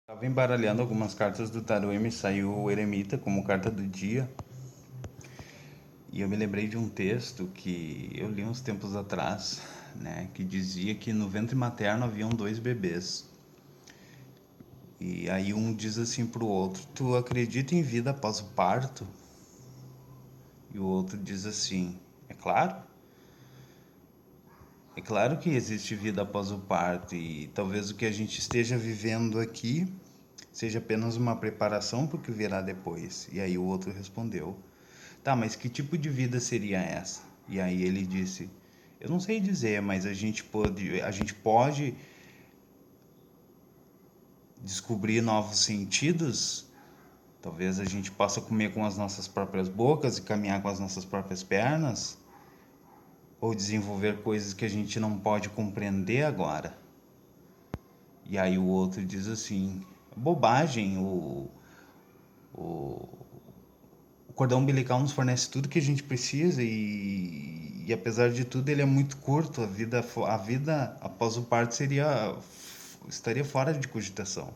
Estava embaralhando algumas cartas do tarô e me saiu o Eremita como carta do dia. E eu me lembrei de um texto que eu li uns tempos atrás, né, que dizia que no ventre materno haviam dois bebês. E aí um diz assim pro outro: "Tu acredita em vida após o parto?" E o outro diz assim: "É claro. É claro que existe vida após o parto e talvez o que a gente esteja vivendo aqui seja apenas uma preparação para o que virá depois." E aí o outro respondeu: "Tá, mas que tipo de vida seria essa?" E aí ele disse: "Eu não sei dizer, mas a gente pode descobrir novos sentidos. Talvez a gente possa comer com as nossas próprias bocas e caminhar com as nossas próprias pernas, ou desenvolver coisas que a gente não pode compreender agora." E aí o outro diz assim: "Bobagem, o, o cordão umbilical nos fornece tudo que a gente precisa e apesar de tudo ele é muito curto. A vida após o parto estaria fora de cogitação."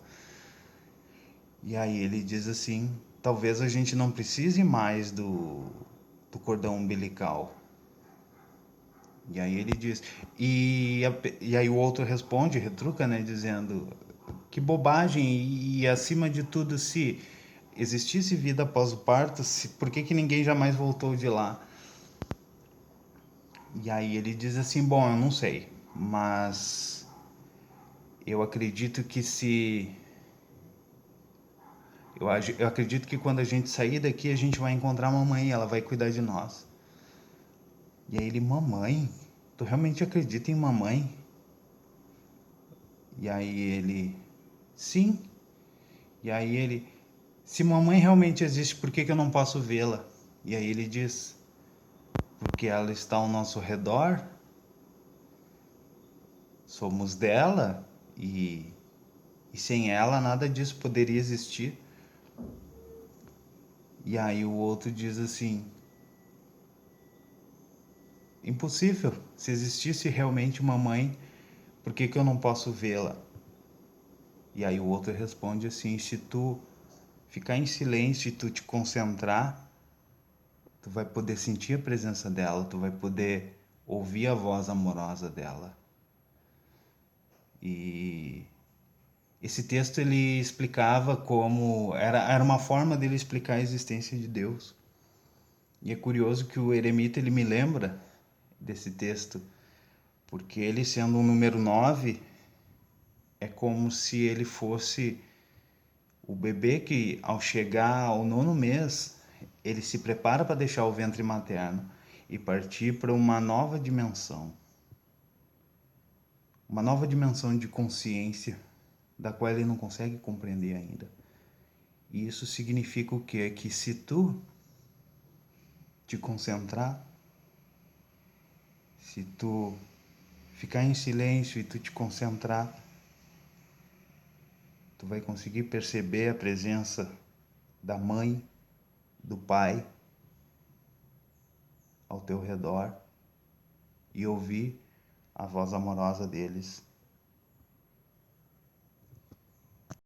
E aí ele diz assim: "Talvez a gente não precise mais do cordão umbilical." E aí ele diz, e aí o outro responde, retruca, né, dizendo: "Que bobagem, e acima de tudo, se existisse vida após o parto, por que que ninguém jamais voltou de lá?" E aí ele diz assim: "Bom, eu não sei, mas eu acredito que se eu acredito que quando a gente sair daqui a gente vai encontrar a mamãe e ela vai cuidar de nós." E aí ele: "Mamãe? Tu realmente acredita em mamãe?" E aí ele: "Sim." E aí ele: "Se mamãe realmente existe, por que que eu não posso vê-la?" E aí ele diz: "Porque ela está ao nosso redor, somos dela e sem ela nada disso poderia existir." E aí o outro diz assim: "Impossível. Se existisse realmente uma mãe, por que que eu não posso vê-la?" E aí o outro responde assim: "Se tu ficar em silêncio e tu te concentrar, tu vai poder sentir a presença dela, tu vai poder ouvir a voz amorosa dela." E esse texto ele explicava como era uma forma dele explicar a existência de Deus. E é curioso que o eremita ele me lembra desse texto, porque ele sendo um número 9 é como se ele fosse o bebê que ao chegar ao nono mês, ele se prepara para deixar o ventre materno e partir para uma nova dimensão de consciência da qual ele não consegue compreender ainda. E isso significa o quê? Que se tu te concentrar, se tu ficar em silêncio e tu te concentrar, tu vai conseguir perceber a presença da mãe, do pai ao teu redor e ouvir a voz amorosa deles